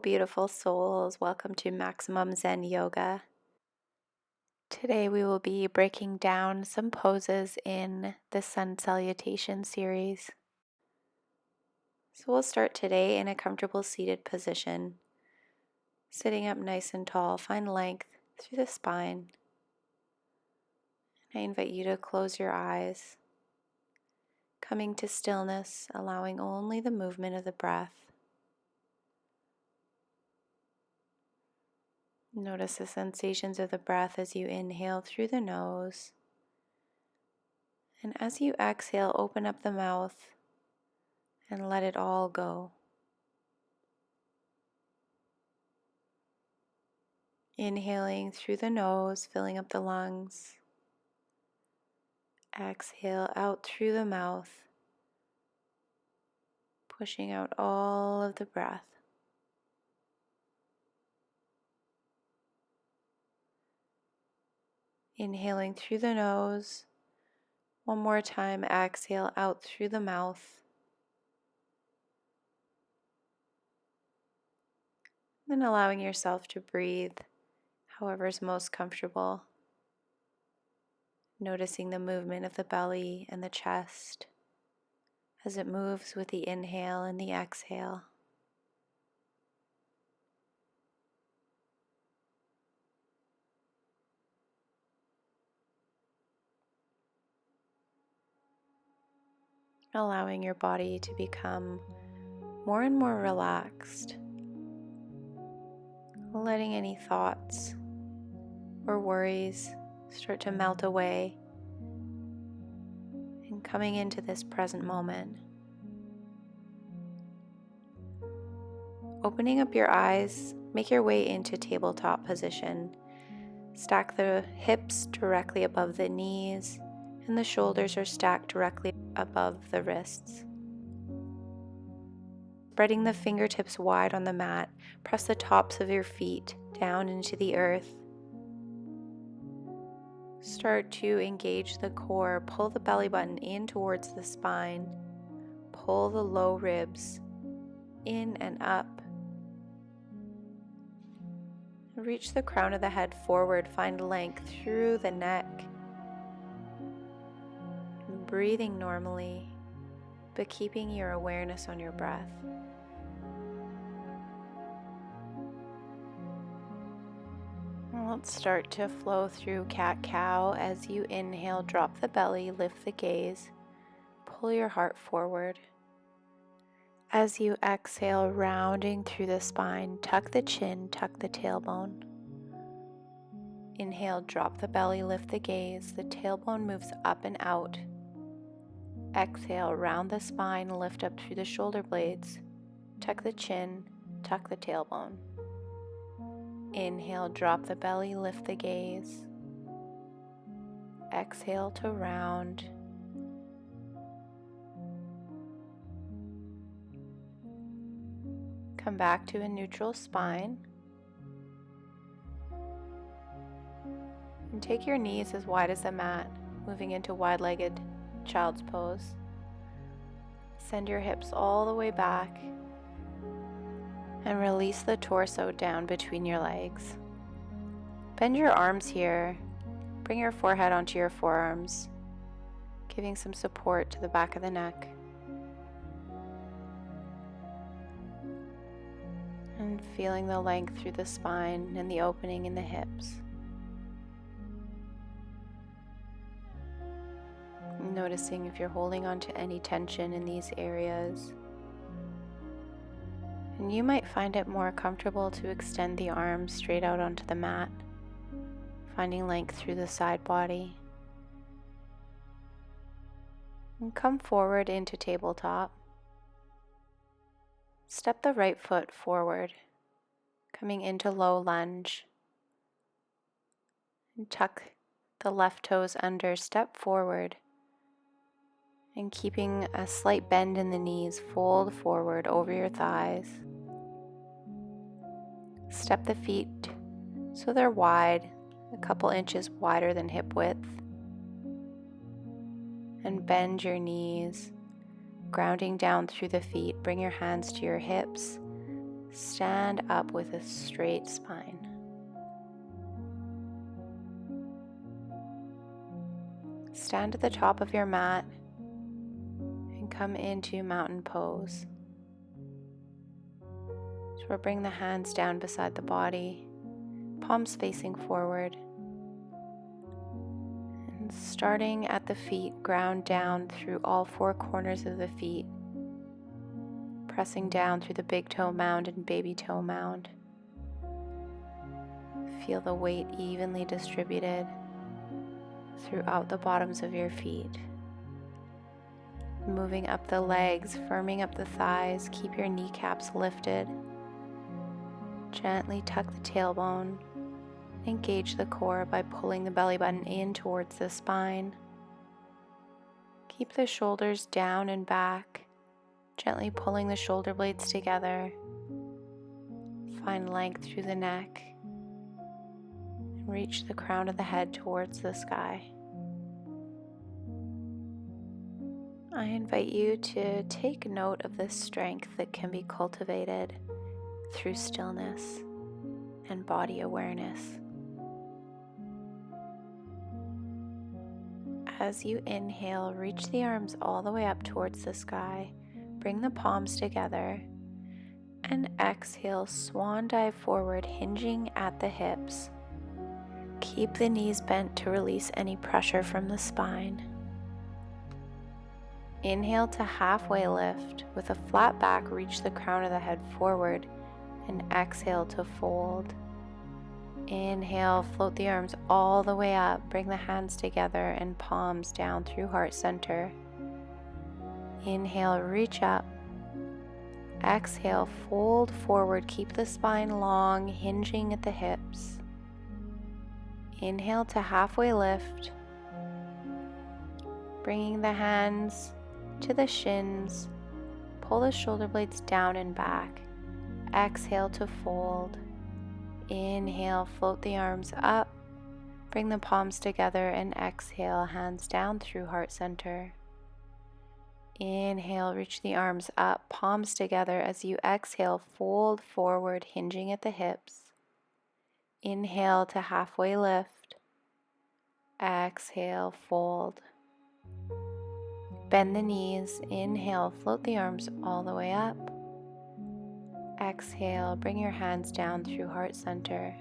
beautiful souls. Welcome to Maximum Zen Yoga. Today we will be breaking down some poses in the Sun Salutation series. So we'll start today in a comfortable seated position. Sitting up nice and tall, find length through the spine. I invite you to close your eyes, coming to stillness, allowing only the movement of the breath. Notice the sensations of the breath as you inhale through the nose. And as you exhale, open up the mouth and let it all go. Inhaling through the nose, filling up the lungs. Exhale out through the mouth, pushing out all of the breath. Inhaling through the nose. One more time, exhale out through the mouth. Then allowing yourself to breathe however is most comfortable. Noticing the movement of the belly and the chest as it moves with the inhale and the exhale. Allowing your body to become more and more relaxed, letting any thoughts or worries start to melt away and coming into this present moment. Opening up your eyes, make your way into tabletop position. Stack the hips directly above the knees and the shoulders are stacked directly above the wrists. Spreading the fingertips wide on the mat, press the tops of your feet down into the earth. Start to engage the core, pull the belly button in towards the spine, pull the low ribs in and up. Reach the crown of the head forward, find length through the neck. Breathing normally, but keeping your awareness on your breath. Let's start to flow through cat-cow. As you inhale, drop the belly, lift the gaze, pull your heart forward. As you exhale, rounding through the spine, tuck the chin, tuck the tailbone. Inhale, drop the belly, lift the gaze, the tailbone moves up and out. Exhale, round the spine, lift up through the shoulder blades, tuck the chin, tuck the tailbone. Inhale, drop the belly, lift the gaze. Exhale to round. Come back to a neutral spine. And take your knees as wide as the mat, moving into wide-legged child's pose. Send your hips all the way back and release the torso down between your legs. Bend your arms here. Bring your forehead onto your forearms, giving some support to the back of the neck. And feeling the length through the spine and the opening in the hips. Noticing if you're holding on to any tension in these areas. And you might find it more comfortable to extend the arms straight out onto the mat, finding length through the side body. And come forward into tabletop. Step the right foot forward, coming into low lunge. And tuck the left toes under, step forward. And keeping a slight bend in the knees, fold forward over your thighs. Step the feet so they're wide, a couple inches wider than hip width. And bend your knees, grounding down through the feet. Bring your hands to your hips. Stand up with a straight spine. Stand at the top of your mat and come into mountain pose. So we'll bring the hands down beside the body, palms facing forward. And starting at the feet, ground down through all four corners of the feet, pressing down through the big toe mound and baby toe mound. Feel the weight evenly distributed throughout the bottoms of your feet. Moving up the legs, firming up the thighs, keep your kneecaps lifted. Gently tuck the tailbone. Engage the core by pulling the belly button in towards the spine. Keep the shoulders down and back, gently pulling the shoulder blades together. Find length through the neck and reach the crown of the head towards the sky. I invite you to take note of the strength that can be cultivated through stillness and body awareness. As you inhale, reach the arms all the way up towards the sky. Bring the palms together and exhale, swan dive forward, hinging at the hips. Keep the knees bent to release any pressure from the spine. Inhale to halfway lift. With a flat back, reach the crown of the head forward and exhale to fold. Inhale, float the arms all the way up. Bring the hands together and palms down through heart center. Inhale, reach up. Exhale, fold forward. Keep the spine long, hinging at the hips. Inhale to halfway lift. Bringing the hands to the shins. Pull the shoulder blades down and back. Exhale to fold. Inhale, float the arms up. Bring the palms together and exhale, hands down through heart center. Inhale, reach the arms up, palms together. As you exhale, fold forward, hinging at the hips. Inhale to halfway lift. Exhale, fold. Bend the knees. Inhale, float the arms all the way up. Exhale, bring your hands down through heart center.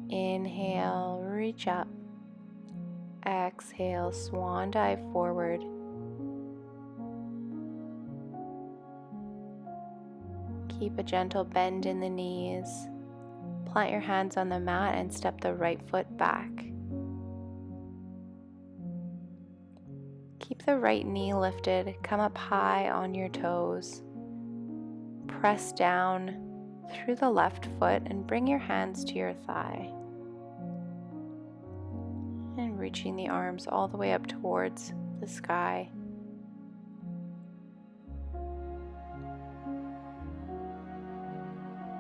Inhale, reach up. Exhale, swan dive forward. Keep a gentle bend in the knees. Plant your hands on the mat and step the right foot back. Keep the right knee lifted, come up high on your toes. Press down through the left foot and bring your hands to your thigh. And reaching the arms all the way up towards the sky.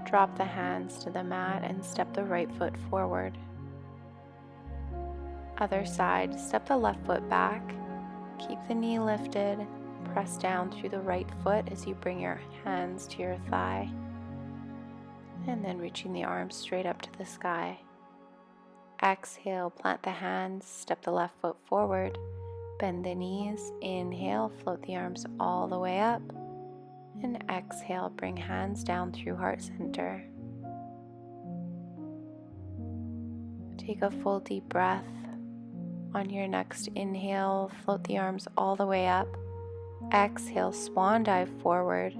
Drop the hands to the mat and step the right foot forward. Other side, step the left foot back. Keep the knee lifted, press down through the right foot as you bring your hands to your thigh, and then reaching the arms straight up to the sky. Exhale, plant the hands, step the left foot forward, bend the knees. Inhale, float the arms all the way up, and exhale, bring hands down through heart center. Take a full deep breath. On your next inhale, float the arms all the way up. Exhale, swan dive forward.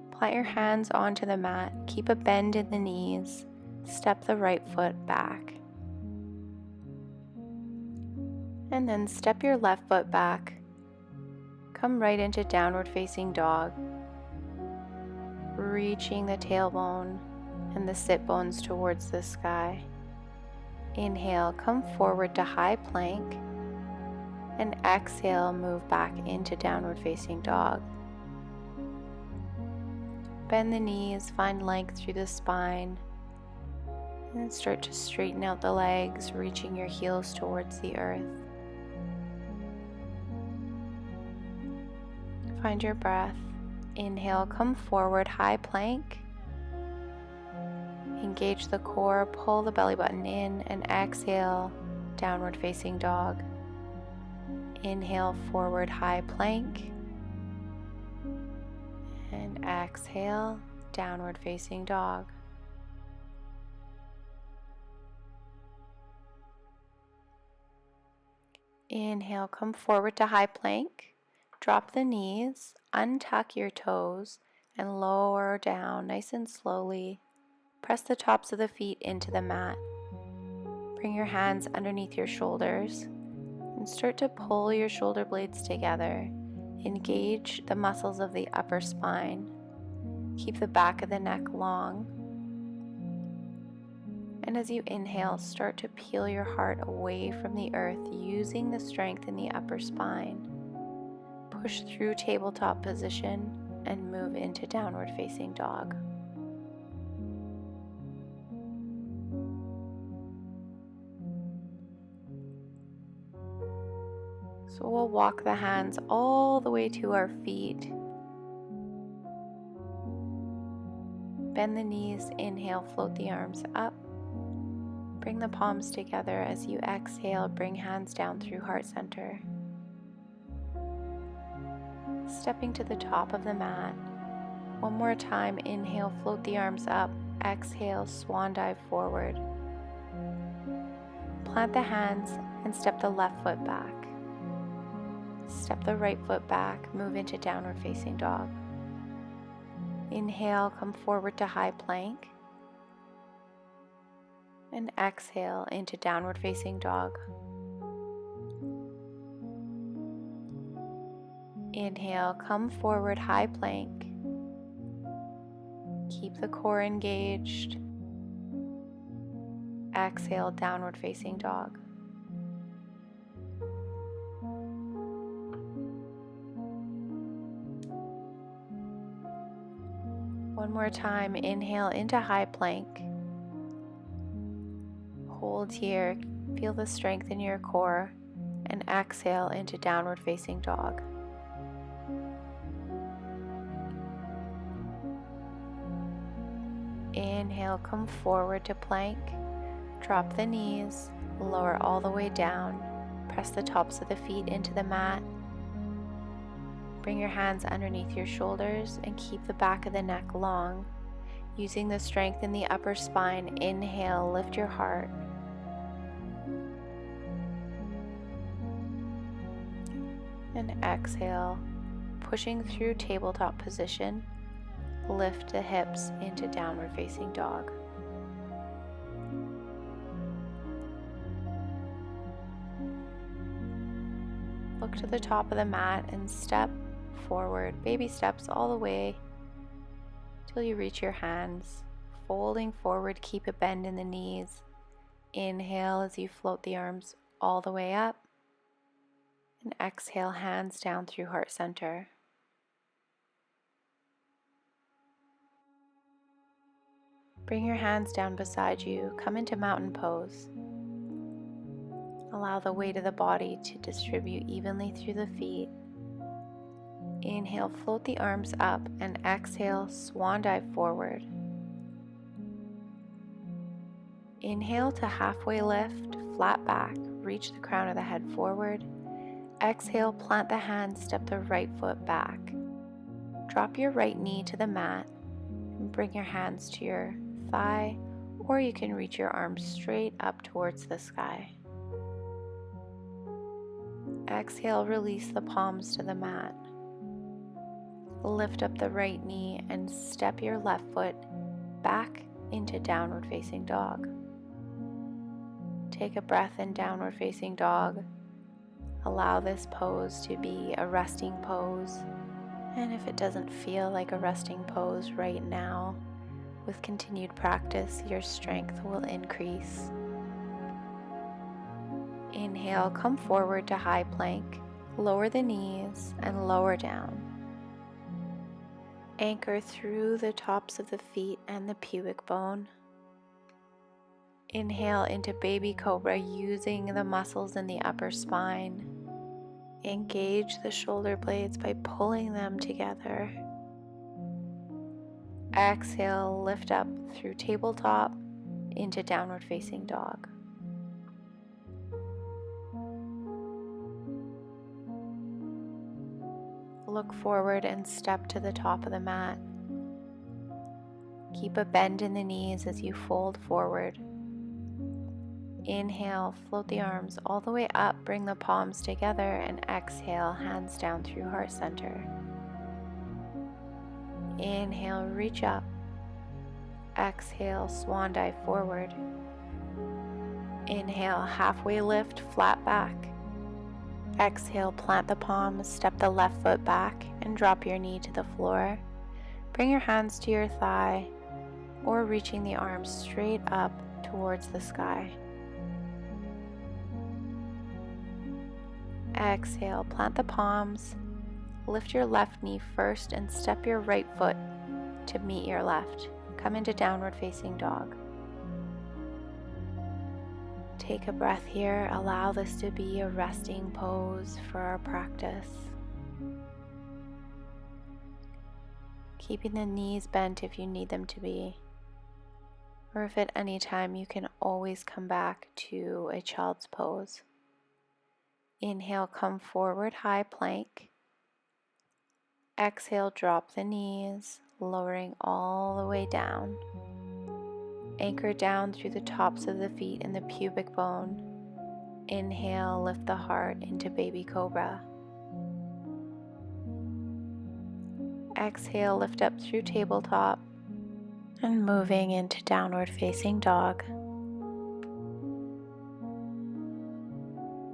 Plant your hands onto the mat. Keep a bend in the knees. Step the right foot back. And then step your left foot back. Come right into downward facing dog. Reaching the tailbone and the sit bones towards the sky. Inhale, come forward to high plank, and exhale, move back into downward facing dog. Bend the knees, find length through the spine, and then start to straighten out the legs, reaching your heels towards the earth. Find your breath. Inhale, come forward, high plank. Engage the core, pull the belly button in, and exhale, downward facing dog. Inhale, forward, high plank. And exhale, downward facing dog. Inhale, come forward to high plank. Drop the knees, untuck your toes, and lower down nice and slowly. Press the tops of the feet into the mat. Bring your hands underneath your shoulders and start to pull your shoulder blades together. Engage the muscles of the upper spine. Keep the back of the neck long. And as you inhale, start to peel your heart away from the earth using the strength in the upper spine. Push through tabletop position and move into downward facing dog. So we'll walk the hands all the way to our feet. Bend the knees, inhale, float the arms up. Bring the palms together as you exhale, bring hands down through heart center. Stepping to the top of the mat. One more time, inhale, float the arms up. Exhale, swan dive forward. Plant the hands and step the left foot back. Step the right foot back, move into downward facing dog. Inhale, come forward to high plank. And exhale into downward facing dog. Inhale, come forward, high plank. Keep the core engaged. Exhale, downward facing dog. One more time, inhale into high plank. Hold here, feel the strength in your core, and exhale into downward facing dog. Inhale, come forward to plank. Drop the knees, lower all the way down. Press the tops of the feet into the mat. Bring your hands underneath your shoulders and keep the back of the neck long. Using the strength in the upper spine, inhale, lift your heart. And exhale, pushing through tabletop position, lift the hips into downward facing dog. Look to the top of the mat and step forward, baby steps all the way till you reach your hands. Folding forward, keep a bend in the knees. Inhale as you float the arms all the way up. And exhale, hands down through heart center. Bring your hands down beside you. Come into mountain pose. Allow the weight of the body to distribute evenly through the feet. Inhale, float the arms up, and exhale, swan dive forward. Inhale to halfway lift, flat back, reach the crown of the head forward. Exhale, plant the hands, step the right foot back. Drop your right knee to the mat and bring your hands to your thigh, or you can reach your arms straight up towards the sky. Exhale, release the palms to the mat. Lift up the right knee and step your left foot back into downward facing dog. Take a breath in downward facing dog. Allow this pose to be a resting pose. And if it doesn't feel like a resting pose right now, with continued practice, your strength will increase. Inhale, come forward to high plank. Lower the knees and lower down. Anchor through the tops of the feet and the pubic bone. Inhale into baby cobra using the muscles in the upper spine. Engage the shoulder blades by pulling them together. Exhale, lift up through tabletop into downward facing dog. Look forward and step to the top of the mat. Keep a bend in the knees as you fold forward. Inhale, float the arms all the way up, bring the palms together, and exhale, hands down through heart center. Inhale, reach up. Exhale, swan dive forward. Inhale, halfway lift, flat back. Exhale, plant the palms, step the left foot back, and drop your knee to the floor. Bring your hands to your thigh, or reaching the arms straight up towards the sky. Exhale, plant the palms, lift your left knee first and step your right foot to meet your left. Come into downward facing dog. Take a breath here. Allow this to be a resting pose for our practice. Keeping the knees bent if you need them to be, or if at any time you can always come back to a child's pose. Inhale, come forward, high plank. Exhale, drop the knees, lowering all the way down. Anchor down through the tops of the feet and the pubic bone. Inhale, lift the heart into baby cobra. Exhale, lift up through tabletop and moving into downward facing dog.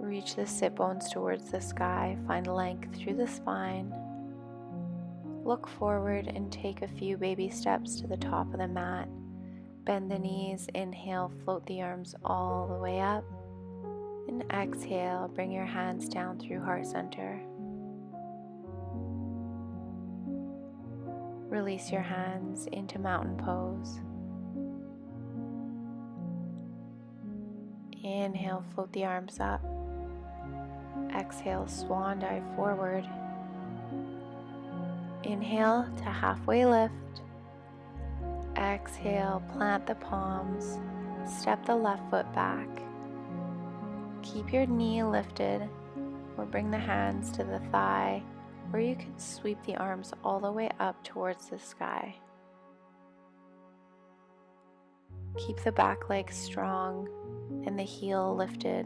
Reach the sit bones towards the sky, find length through the spine. Look forward and take a few baby steps to the top of the mat. Bend the knees, inhale, float the arms all the way up. And exhale, bring your hands down through heart center. Release your hands into mountain pose. Inhale, float the arms up. Exhale, swan dive forward. Inhale to halfway lift. Exhale, plant the palms. Step the left foot back. Keep your knee lifted, or bring the hands to the thigh, or you can sweep the arms all the way up towards the sky. Keep the back leg strong and the heel lifted.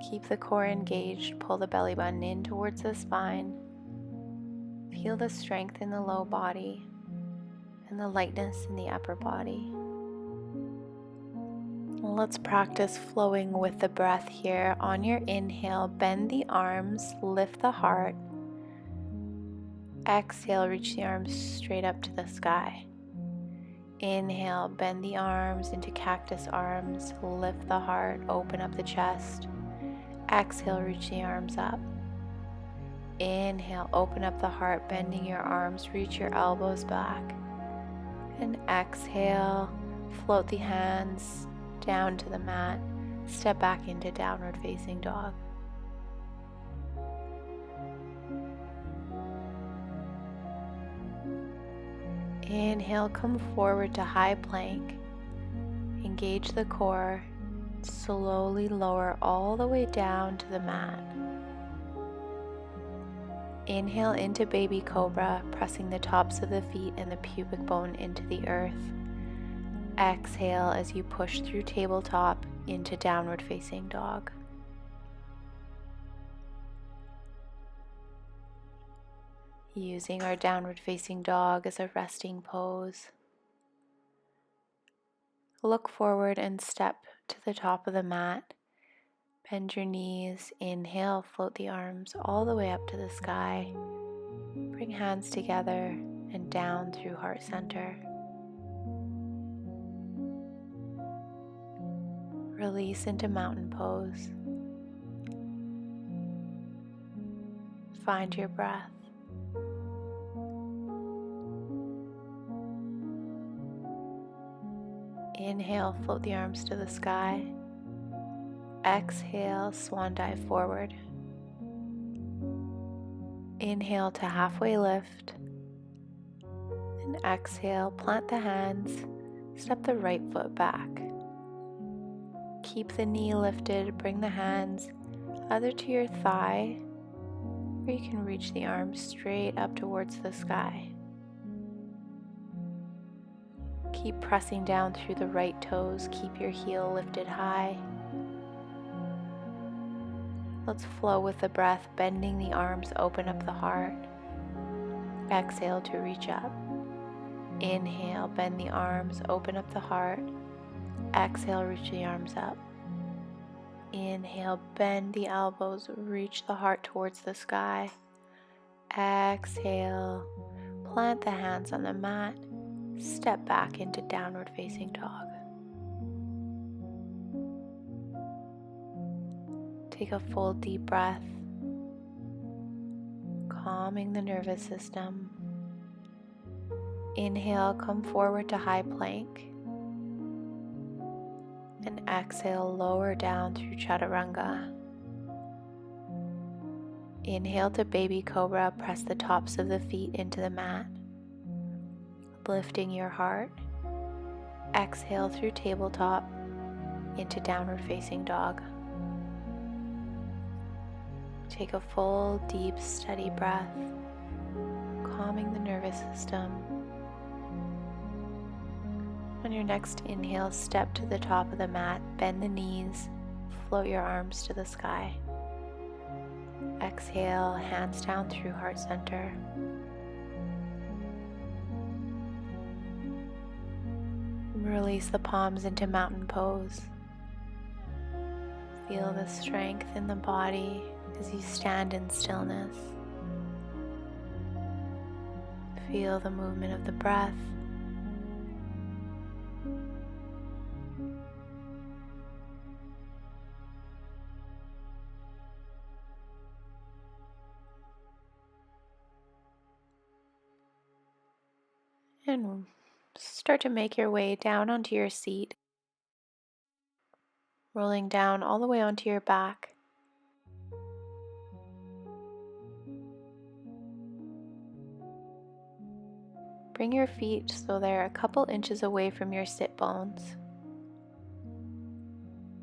Keep the core engaged, pull the belly button in towards the spine. Feel the strength in the low body and the lightness in the upper body. Let's practice flowing with the breath here. On your inhale, bend the arms, lift the heart. Exhale, reach the arms straight up to the sky. Inhale, bend the arms into cactus arms, lift the heart, open up the chest. Exhale, reach the arms up. Inhale, open up the heart, bending your arms, reach your elbows back. And exhale, float the hands down to the mat. Step back into downward facing dog. Inhale, come forward to high plank. Engage the core. Slowly lower all the way down to the mat. Inhale into baby cobra, pressing the tops of the feet and the pubic bone into the earth. Exhale as you push through tabletop into downward facing dog. Using our downward facing dog as a resting pose. Look forward and step to the top of the mat. Bend your knees. Inhale, float the arms all the way up to the sky. Bring hands together and down through heart center. Release into mountain pose. Find your breath. Inhale, float the arms to the sky. Exhale, swan dive forward. Inhale to halfway lift. And exhale, plant the hands, step the right foot back. Keep the knee lifted, bring the hands either to your thigh, or you can reach the arms straight up towards the sky. Keep pressing down through the right toes, keep your heel lifted high. Let's flow with the breath, bending the arms, open up the heart. Exhale to reach up. Inhale, bend the arms, open up the heart. Exhale, reach the arms up. Inhale, bend the elbows, reach the heart towards the sky. Exhale, plant the hands on the mat, step back into downward facing dog. Take a full deep breath, calming the nervous system. Inhale, come forward to high plank. And exhale, lower down through chaturanga. Inhale to baby cobra, press the tops of the feet into the mat, lifting your heart. Exhale through tabletop into downward facing dog. Take a full, deep, steady breath, calming the nervous system. On your next inhale, step to the top of the mat, bend the knees, float your arms to the sky. Exhale, hands down through heart center. Release the palms into mountain pose. Feel the strength in the body as you stand in stillness. Feel the movement of the breath. And start to make your way down onto your seat, rolling down all the way onto your back. Bring your feet so they're a couple inches away from your sit bones.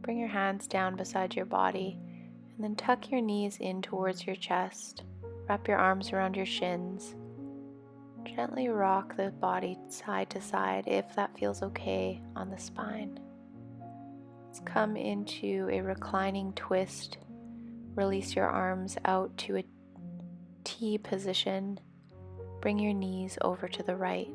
Bring your hands down beside your body and then tuck your knees in towards your chest. Wrap your arms around your shins. Gently rock the body side to side if that feels okay on the spine. Let's come into a reclining twist. Release your arms out to a T position. Bring your knees over to the right.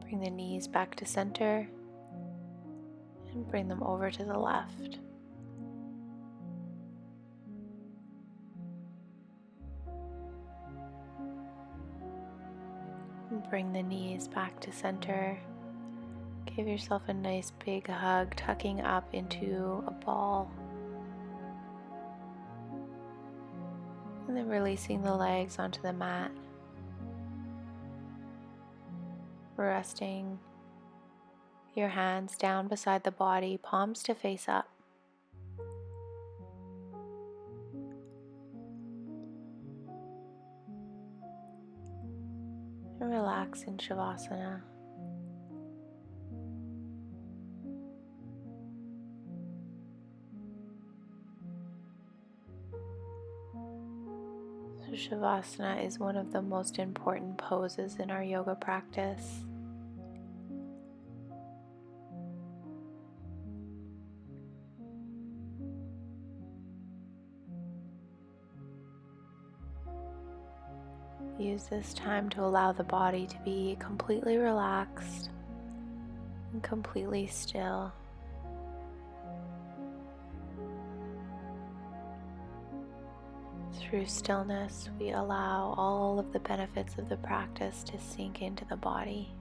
Bring the knees back to center and bring them over to the left. Bring the knees back to center. Give yourself a nice big hug, tucking up into a ball. And then releasing the legs onto the mat. Resting your hands down beside the body, palms to face up. And relax in Shavasana. So Shavasana is one of the most important poses in our yoga practice. Use this time to allow the body to be completely relaxed and completely still. Through stillness, we allow all of the benefits of the practice to sink into the body.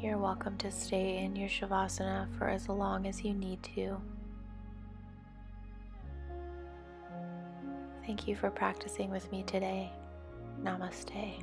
You're welcome to stay in your Shavasana for as long as you need to. Thank you for practicing with me today. Namaste.